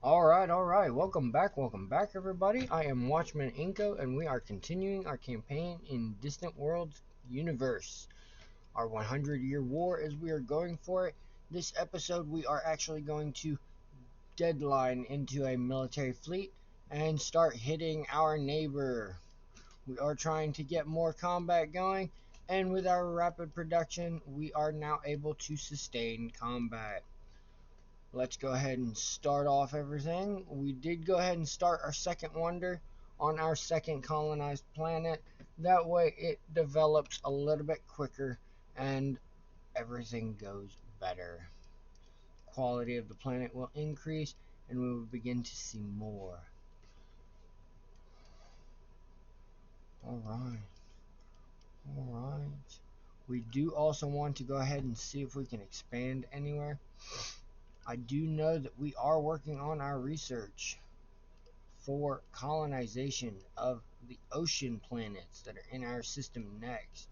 Alright. Welcome back, everybody. I am Watchman Inko, and we are continuing our campaign in Distant Worlds Universe. Our 100-year war as we are going for it. This episode, we are actually going to deadline into a military fleet and start hitting our neighbor. We are trying to get more combat going, and with our rapid production, we are now able to sustain combat. Let's go ahead and start off everything. We did go ahead and start our second wonder on our second colonized planet. That way it develops a little bit quicker and everything goes better. Quality of the planet will increase and we will begin to see more. Alright. Alright. We do also want to go ahead and see if we can expand anywhere. I do know that we are working on our research for colonization of the ocean planets that are in our system next.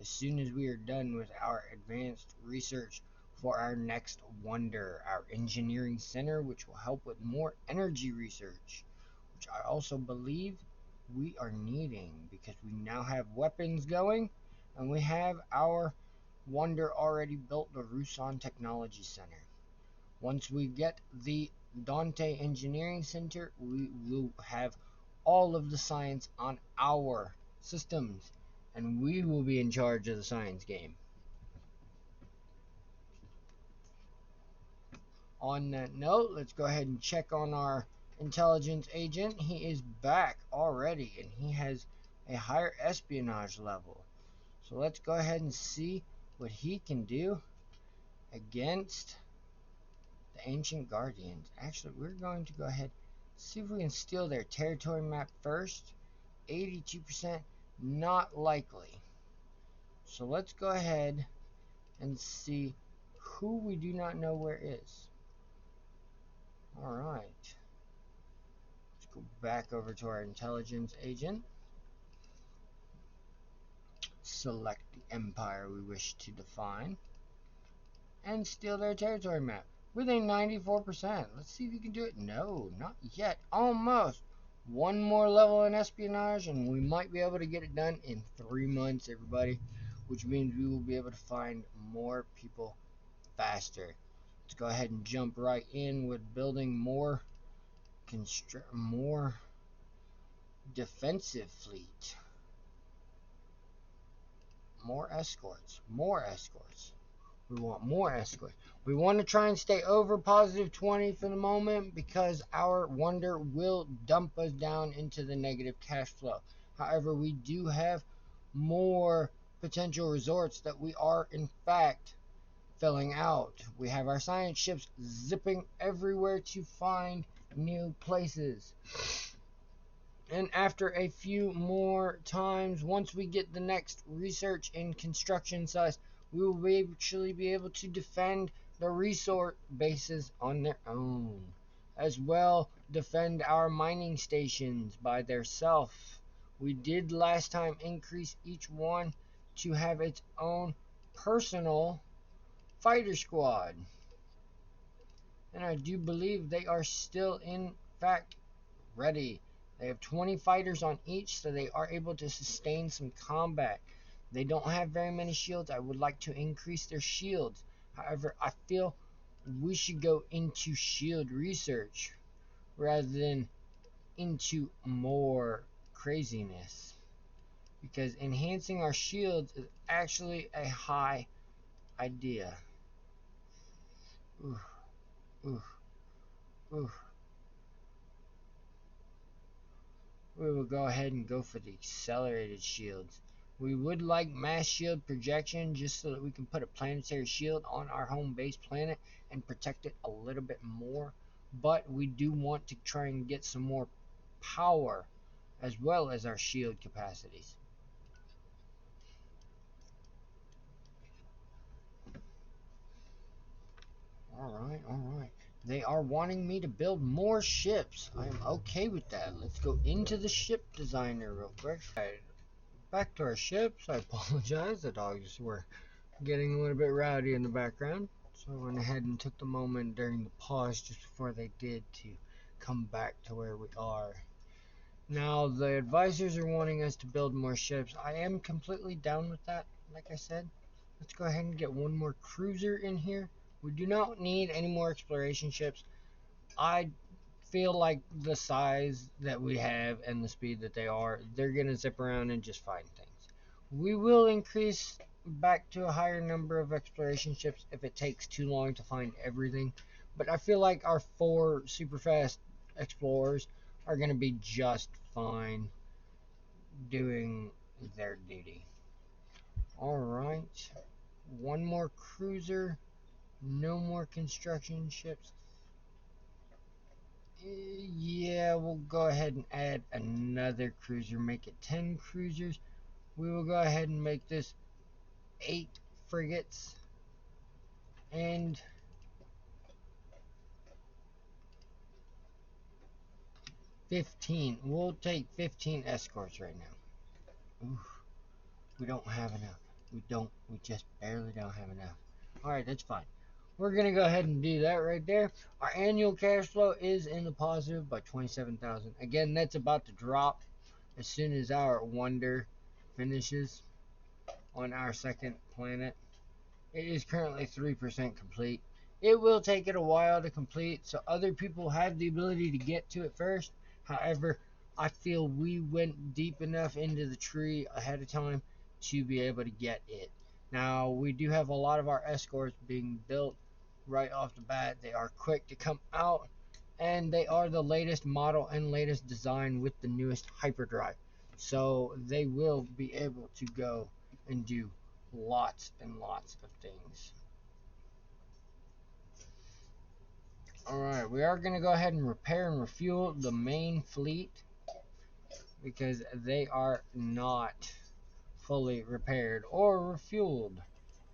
As soon as we are done with our advanced research for our next wonder, our engineering center, which will help with more energy research, which I also believe we are needing because we now have weapons going and we have our wonder already built, the Rusan Technology Center. Once we get the Dante Engineering Center, we will have all of the science on our systems, and we will be in charge of the science game. On that note, let's go ahead and check on our intelligence agent. He is back already, and he has a higher espionage level. So let's go ahead and see what he can do against the Ancient Guardians. Actually, we're going to go ahead and see if we can steal their territory map first. 82%, not likely. So let's go ahead and see who we do not know where is. Alright. Let's go back over to our intelligence agent. Select the empire we wish to define. And steal their territory map with a 94%. Let's see if you can do it. No, not yet. Almost. One more level in espionage, and we might be able to get it done in 3 months, everybody. Which means we will be able to find more people faster. Let's go ahead and jump right in with building more defensive fleet. More escorts. We want more escorts. We want to try and stay over positive 20 for the moment because our wonder will dump us down into the negative cash flow. However, we do have more potential resorts that we are in fact filling out. We have our science ships zipping everywhere to find new places. And after a few more times, once we get the next research and construction size, we will actually be able to defend the resort bases on their own. As well, defend our mining stations by their self. We did last time increase each one to have its own personal fighter squad. And I do believe they are still in fact ready. They have 20 fighters on each, so they are able to sustain some combat. They don't have very many shields. I would like to increase their shields. However, I feel we should go into shield research rather than into more craziness. Because enhancing our shields is actually a high idea. Ooh, ooh, ooh. We will go ahead and go for the accelerated shields. We would like mass shield projection just so that we can put a planetary shield on our home base planet and protect it a little bit more. But we do want to try and get some more power as well as our shield capacities. Alright. They are wanting me to build more ships. I am okay with that. Let's go into the ship designer real quick. Back to our ships. I apologize. The dogs were getting a little bit rowdy in the background. So I went ahead and took the moment during the pause just before they did to come back to where we are. Now, the advisors are wanting us to build more ships. I am completely down with that, like I said. Let's go ahead and get one more cruiser in here. We do not need any more exploration ships. I feel like the size that we have and the speed that they are, they're going to zip around and just find things. We will increase back to a higher number of exploration ships if it takes too long to find everything. But I feel like our 4 super fast explorers are going to be just fine doing their duty. Alright. One more cruiser. No more construction ships. Yeah, we'll go ahead and add another cruiser. Make it 10 cruisers. We will go ahead and make this 8 frigates. And 15. We'll take 15 escorts right now. Oof, we don't have enough. We just barely don't have enough. Alright, that's fine. We're going to go ahead and do that right there. Our annual cash flow is in the positive by 27,000. Again, that's about to drop as soon as our wonder finishes on our second planet. It is currently 3% complete. It will take it a while to complete, so other people have the ability to get to it first. However, I feel we went deep enough into the tree ahead of time to be able to get it. Now, we do have a lot of our escorts being built right off the bat. They are quick to come out, and they are the latest model and latest design with the newest hyperdrive. So they will be able to go and do lots and lots of things. Alright, we are going to go ahead and repair and refuel the main fleet because they are not fully repaired or refueled,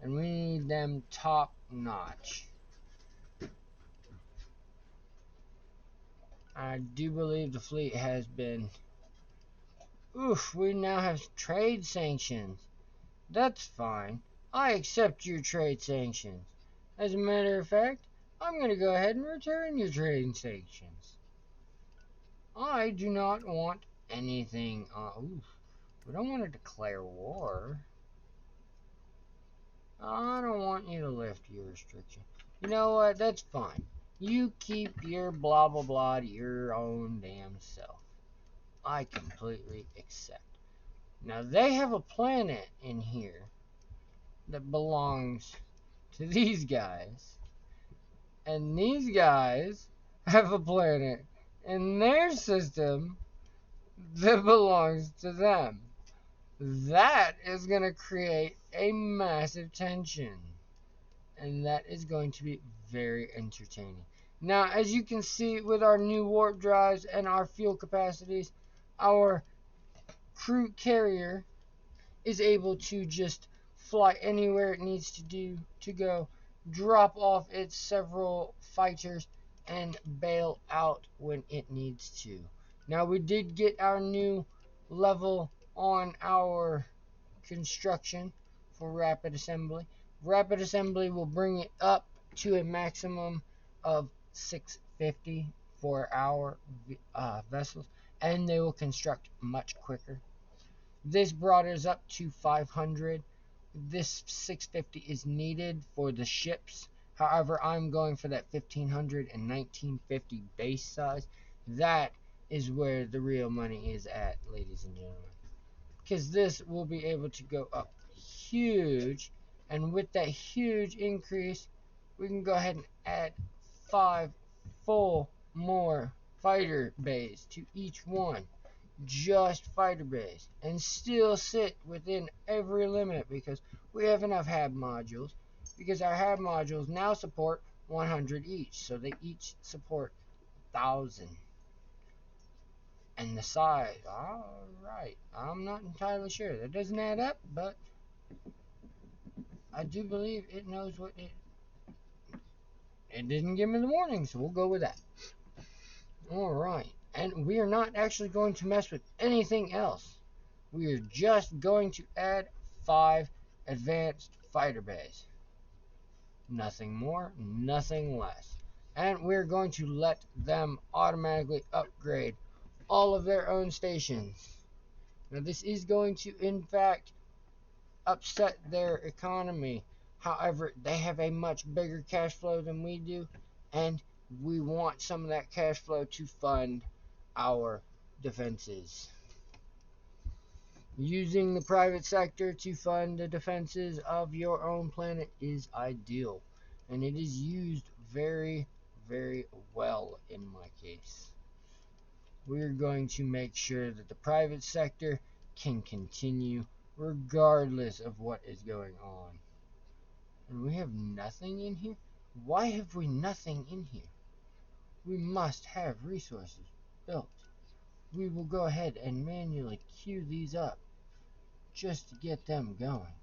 and we need them top notch. I do believe the fleet has been... Oof, we now have trade sanctions. That's fine. I accept your trade sanctions. As a matter of fact, I'm going to go ahead and return your trade sanctions. I do not want anything. Oof, we don't want to declare war. I don't want you to lift your restriction. You know what? That's fine. You keep your blah blah blah to your own damn self. I completely accept. Now they have a planet in here that belongs to these guys. And these guys have a planet in their system that belongs to them. That is going to create a massive tension. And that is going to be very entertaining. Now, as you can see with our new warp drives and our fuel capacities, our crew carrier is able to just fly anywhere it needs to go, drop off its several fighters, and bail out when it needs to. Now, we did get our new level on our construction for rapid assembly. Rapid assembly will bring it up to a maximum of 650 for our vessels, and they will construct much quicker. This brought us up to 500. This 650 is needed for the ships. However, I'm going for that 1500 and 1950 base size. That is where the real money is at, ladies and gentlemen. Because this will be able to go up huge, and with that huge increase, we can go ahead and add 5 full more fighter bays to each one. Just fighter bays, and still sit within every limit because we have enough HAB modules, because our HAB modules now support 100 each, so they each support 1,000. And the size, alright, I'm not entirely sure. That doesn't add up, but I do believe it knows what it didn't give me the warning, so we'll go with that. Alright, and we are not actually going to mess with anything else. We are just going to add 5 advanced fighter bays. Nothing more, nothing less. And we're going to let them automatically upgrade all of their own stations. Now, this is going to, in fact, upset their economy. However, they have a much bigger cash flow than we do, and we want some of that cash flow to fund our defenses. Using the private sector to fund the defenses of your own planet is ideal, and it is used very, very well in my case. We're going to make sure that the private sector can continue regardless of what is going on. And we have nothing in here? Why have we nothing in here? We must have resources built. We will go ahead and manually queue these up just to get them going.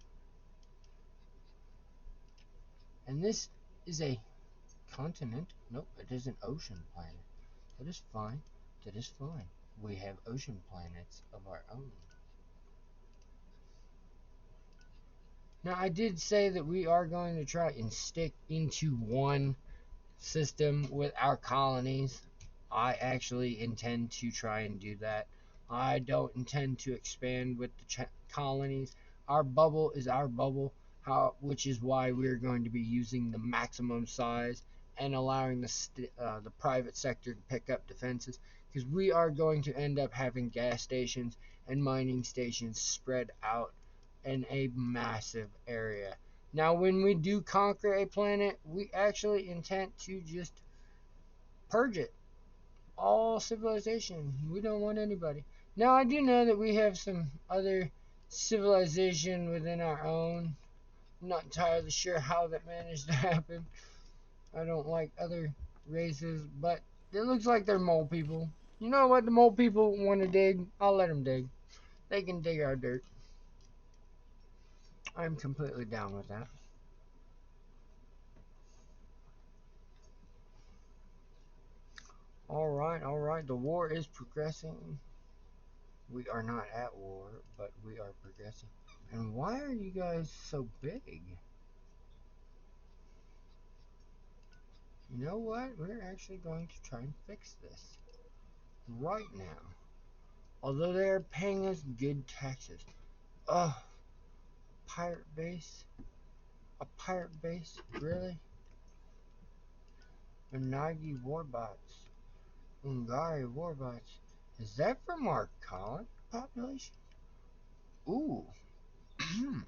And this is a continent. Nope, it is an ocean planet. That is fine. That is fine. We have ocean planets of our own. Now, I did say that we are going to try and stick into one system with our colonies. I actually intend to try and do that. I don't intend to expand with the colonies. Our bubble is our bubble, which is why we're going to be using the maximum size and allowing the private sector to pick up defenses, because we are going to end up having gas stations and mining stations spread out in a massive area. Now, when we do conquer a planet, we actually intend to just purge it. All civilization. We don't want anybody. Now, I do know that we have some other civilization within our own. I'm not entirely sure how that managed to happen. I don't like other races, but it looks like they're mole people. You know what? The mole people want to dig. I'll let them dig. They can dig our dirt. I'm completely down with that. Alright, alright. The war is progressing. We are not at war, but we are progressing. And why are you guys so big? You know what? We're actually going to try and fix this right now. Although they are paying us good taxes. Oh, pirate base? A pirate base? Really? Unagi warbots. Ungari warbots. Is that from our colony population? Ooh. Hmm.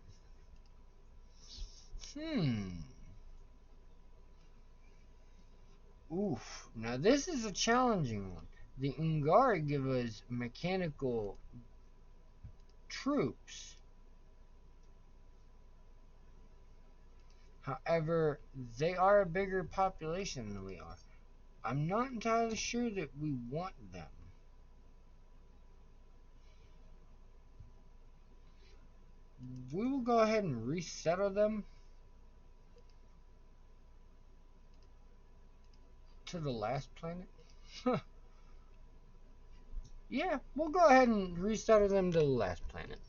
Oof. Now this is a challenging one. The Ungari give us mechanical troops. However, they are a bigger population than we are. I'm not entirely sure that we want them. We will go ahead and resettle them to the last planet. Yeah, we'll go ahead and resettle them to the last planet.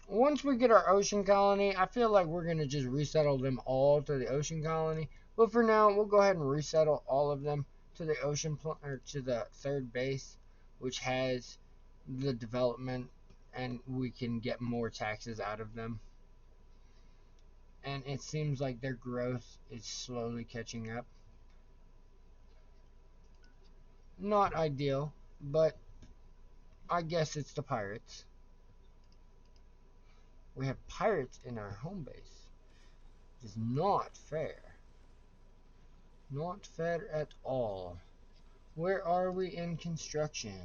Once we get our ocean colony, I feel like we're going to just resettle them all to the ocean colony. But for now, we'll go ahead and resettle all of them to the or to the third base, which has the development, and we can get more taxes out of them. And it seems like their growth is slowly catching up. Not ideal, but I guess it's the pirates. We have pirates in our home base. It's not fair. Not fair at all. Where are we in construction?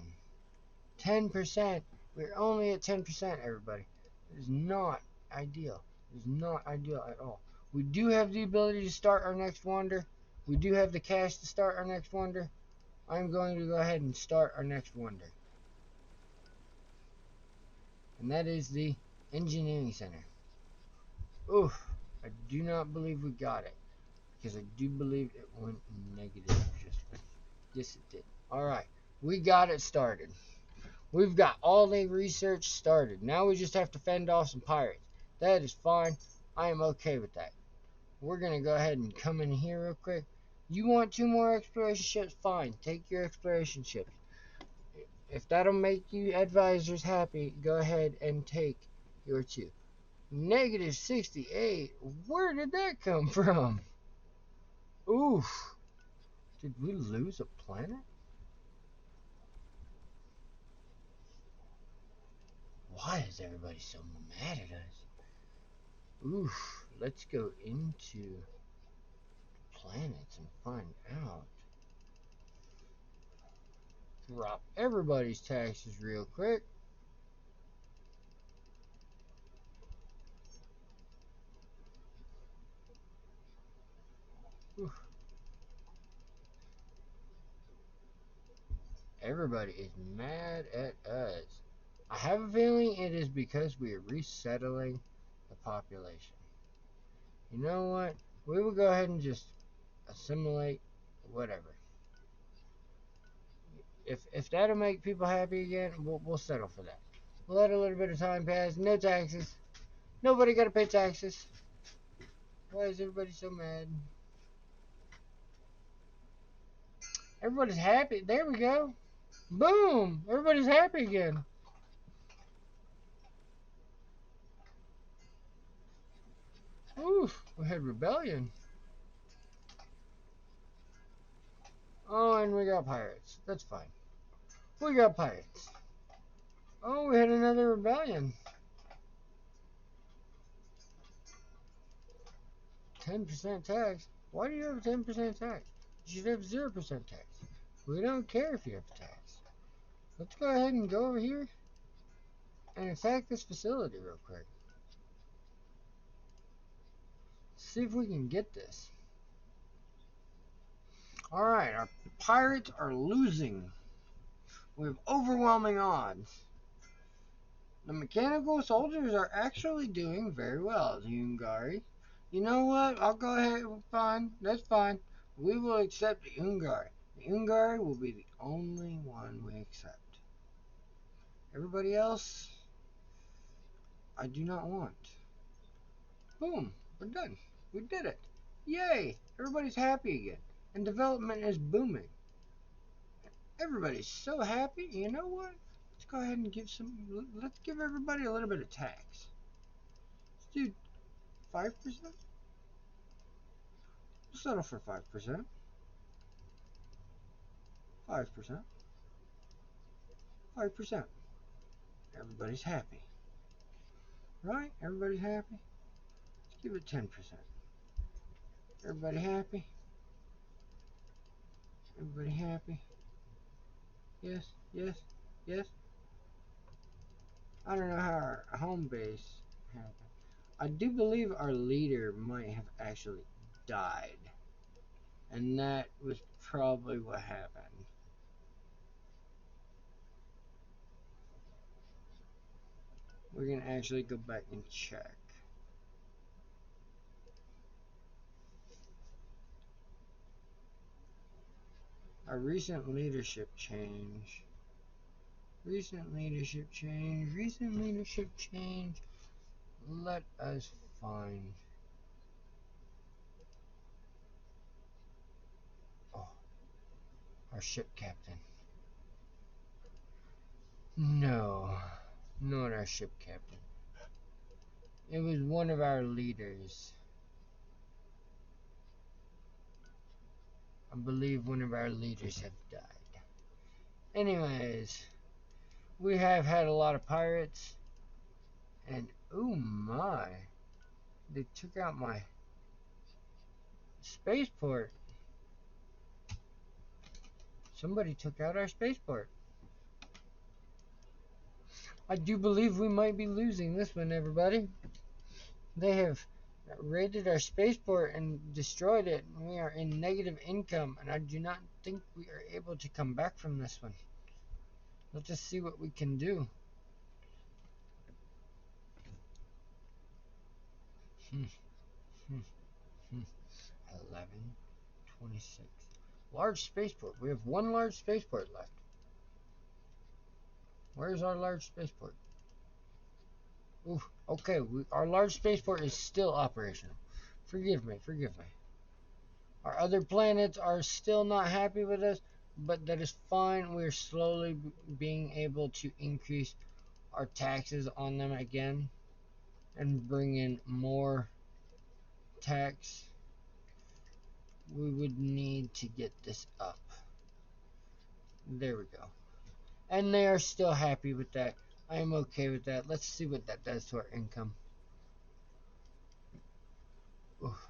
10%. We're only at 10%, everybody. It is not ideal. It is not ideal at all. We do have the ability to start our next wonder. We do have the cash to start our next wonder. I'm going to go ahead and start our next wonder. And that is the engineering center. Oof. I do not believe we got it, because I do believe it went negative just then. Yes, it did. Alright. We got it started. We've got all the research started. Now we just have to fend off some pirates. That is fine. I am okay with that. we're going to go ahead and come in here real quick. You want 2 more exploration ships? Fine. Take your exploration ships. If that'll make you advisors happy, go ahead and take your 2. Negative 68. Where did that come from? Oof. Did we lose a planet? Why is everybody so mad at us? Oof. Let's go into planets and find out. Drop everybody's taxes real quick. Oof. Everybody is mad at us. I have a feeling it is because we are resettling the population. You know what? We will go ahead and just assimilate whatever. If that'll make people happy again, we'll settle for that. We'll let a little bit of time pass. No taxes. Nobody got to pay taxes. Why is everybody so mad? Everybody's happy. There we go. Boom! Everybody's happy again. Oof! We had rebellion. Oh, and we got pirates. That's fine. We got pirates. Oh, we had another rebellion. 10% tax? Why do you have a 10% tax? You should have 0% tax. We don't care if you have tax. Let's go ahead and go over here and attack this facility real quick. See if we can get this. Alright, our pirates are losing. We have overwhelming odds. The mechanical soldiers are actually doing very well, the Ungari. You know what? I'll go ahead. Fine. That's fine. We will accept the Ungari. The Ungari will be the only one we accept. Everybody else, I do not want. Boom. We're done. We did it. Yay. Everybody's happy again. And development is booming. Everybody's so happy. You know what? Let's go ahead and let's give everybody a little bit of tax. Let's do 5%. We'll settle for 5%. 5%. 5%. Everybody's happy. Right? Everybody's happy? Let's give it 10%. Everybody happy? Everybody happy? Yes, yes, yes. I don't know how our home base happened. I do believe our leader might have actually died. And that was probably what happened. We're going to actually go back and check. A recent leadership change. Recent leadership change. Recent leadership change. Let us find. Oh, our ship captain. No, not our ship captain. It was one of our leaders. I believe one of our leaders have died. Anyways, we have had a lot of pirates. And oh my, they took out my spaceport. Somebody took out our spaceport. I do believe we might be losing this one, everybody. They have raided our spaceport and destroyed it. We are in negative income, and I do not think we are able to come back from this one. Let's just see what we can do. 11, 26. Large spaceport. We have one large spaceport left. Where's our large spaceport? Ooh, okay, our large spaceport is still operational. Forgive me, forgive me. Our other planets are still not happy with us, but that is fine. We're slowly being able to increase our taxes on them again and bring in more tax. We would need to get this up. There we go. And they are still happy with that. I am okay with that. Let's see what that does to our income. Oof.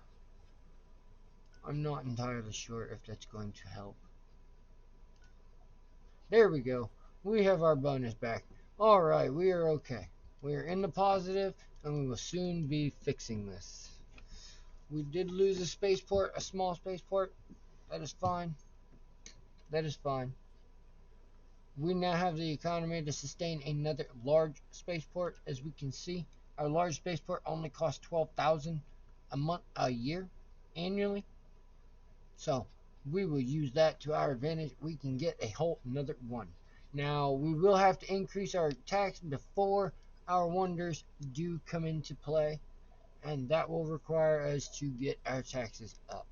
I'm not entirely sure if that's going to help. There we go. We have our bonus back. Alright, we are okay. We are in the positive, and we will soon be fixing this. We did lose a spaceport, a small spaceport. That is fine. That is fine. We now have the economy to sustain another large spaceport. As we can see, our large spaceport only costs 12,000 a year, annually. So we will use that to our advantage. We can get a whole another one. Now we will have to increase our tax before our wonders do come into play, and that will require us to get our taxes up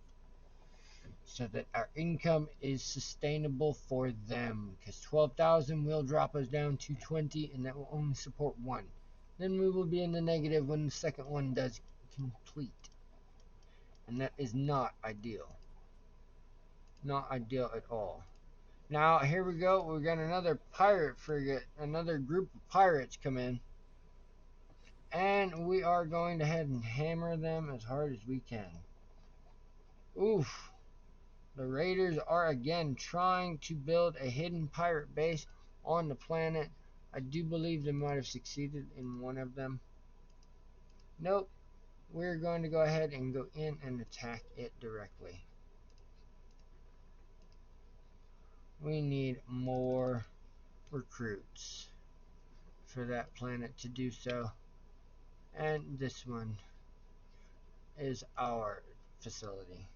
so that our income is sustainable for them, because 12,000 will drop us down to 20, and that will only support one. Then we will be in the negative when the second one does complete, and that is not ideal. Not ideal at all. Now here we go. We got another pirate frigate, another group of pirates come in, and we are going to head and hammer them as hard as we can. Oof. The raiders are again trying to build a hidden pirate base on the planet. I do believe they might have succeeded in one of them. Nope. We're going to go ahead and go in and attack it directly. We need more recruits for that planet to do so. And this one is our facility.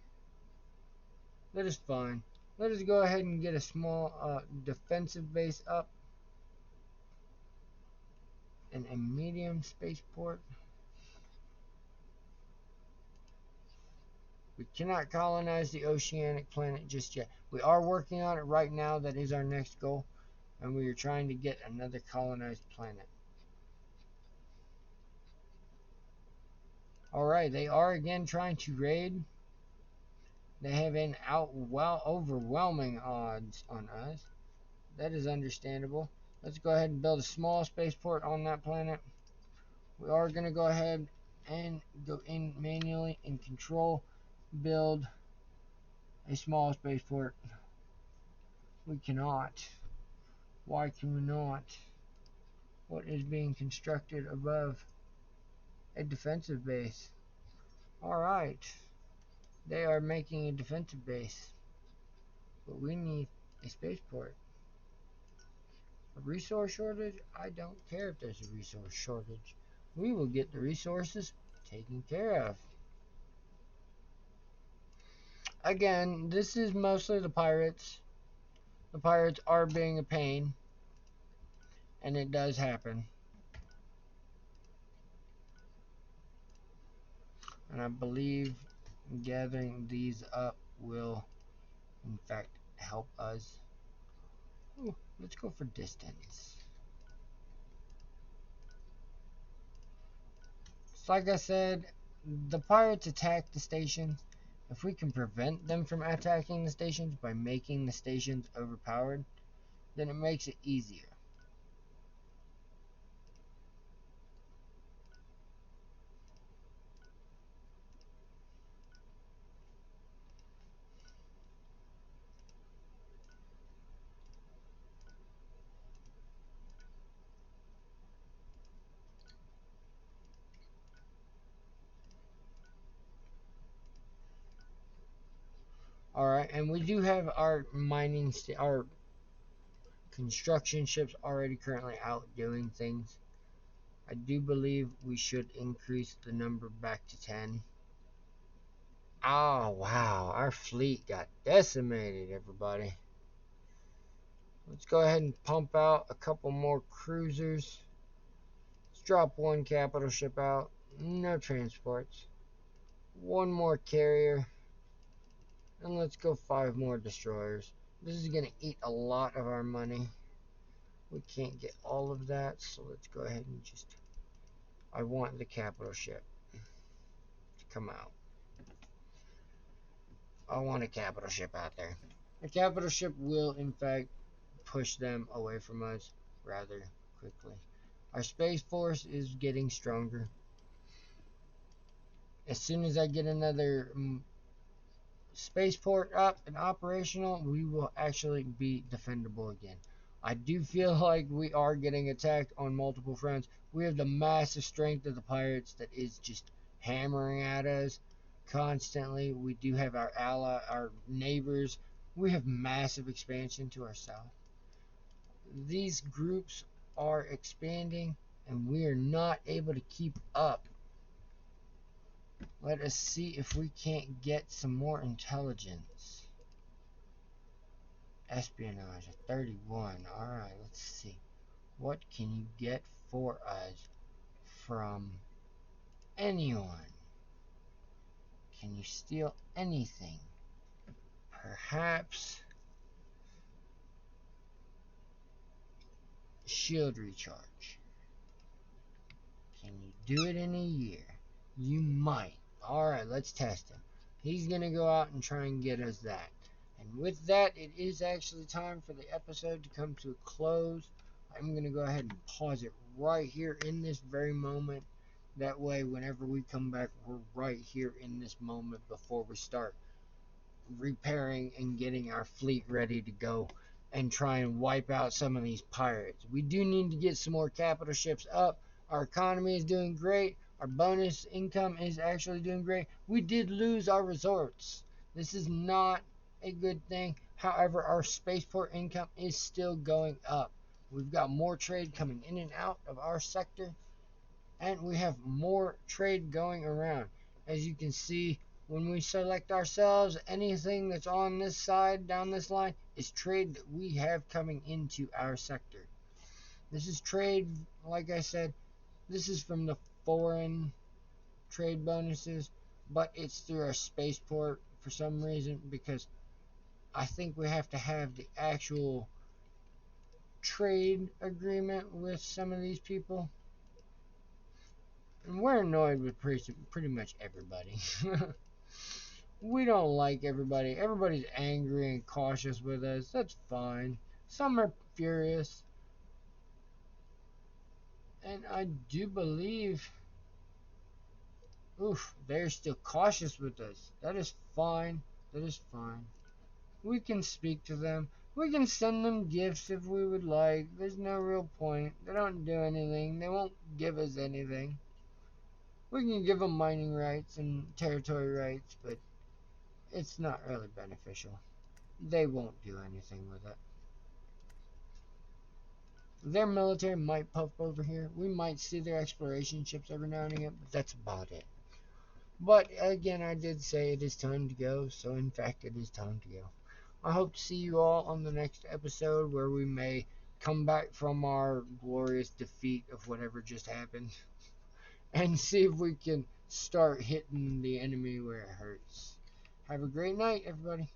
That is fine. Let us go ahead and get a small defensive base up and a medium spaceport. We cannot colonize the oceanic planet just yet. We are working on it right now. That is our next goal. And we are trying to get another colonized planet. Alright, they are again trying to raid. They have an overwhelming odds on us. That is understandable. Let's go ahead and build a small spaceport on that planet. We are going to go ahead and go in manually and control build a small spaceport. We cannot. Why can we not? What is being constructed above a defensive base? Alright. They are making a defensive base. But we need a spaceport. A resource shortage? I don't care if there's a resource shortage. We will get the resources taken care of. Again, this is mostly the pirates. The pirates are being a pain. And it does happen. And I believe gathering these up will, in fact, help us. Ooh, let's go for distance. So like I said, the pirates attack the stations. If we can prevent them from attacking the stations by making the stations overpowered, then it makes it easier. Alright, and we do have our our construction ships already currently out doing things. I do believe we should increase the number back to 10. Oh, wow. Our fleet got decimated, everybody. Let's go ahead and pump out a couple more cruisers. Let's drop one capital ship out. No transports. one more carrier, and let's go 5 more destroyers. This is going to eat a lot of our money. We can't get all of that, so let's go ahead and just... I want the capital ship to come out. I want a capital ship out there. A capital ship will, in fact, push them away from us rather quickly. Our space force is getting stronger. As soon as I get another spaceport up and operational, we will actually be defendable again. I do feel like we are getting attacked on multiple fronts. We have the massive strength of the pirates that is just hammering at us constantly. We do have our our neighbors. We have massive expansion to our south. These groups are expanding and we are not able to keep up. Let us see if we can't get some more intelligence. Espionage at 31. Alright, let's see. What can you get for us from anyone? Can you steal anything? Perhaps shield recharge. Can you do it in a year? You might. Alright, let's test him. He's going to go out and try and get us that. And with that, it is actually time for the episode to come to a close. I'm going to go ahead and pause it right here in this very moment. That way, whenever we come back, we're right here in this moment before we start repairing and getting our fleet ready to go and try and wipe out some of these pirates. We do need to get some more capital ships up. Our economy is doing great. Our bonus income is actually doing great. We did lose our resorts. This is not a good thing. However, our spaceport income is still going up. We've got more trade coming in and out of our sector, and we have more trade going around. As you can see, when we select ourselves, anything that's on this side, down this line, is trade that we have coming into our sector. This is trade, like I said, this is from the foreign trade bonuses, but it's through our spaceport for some reason, because I think we have to have the actual trade agreement with some of these people. And we're annoyed with pretty much everybody. We don't like everybody. Everybody's angry and cautious with us. That's fine. Some are furious. And I do believe... Oof, they're still cautious with us. That is fine. That is fine. We can speak to them. We can send them gifts if we would like. There's no real point. They don't do anything. They won't give us anything. We can give them mining rights and territory rights, but it's not really beneficial. They won't do anything with it. Their military might puff over here. We might see their exploration ships every now and again, but that's about it. But again, I did say it is time to go, so in fact it is time to go. I hope to see you all on the next episode where we may come back from our glorious defeat of whatever just happened and see if we can start hitting the enemy where it hurts. Have a great night, everybody.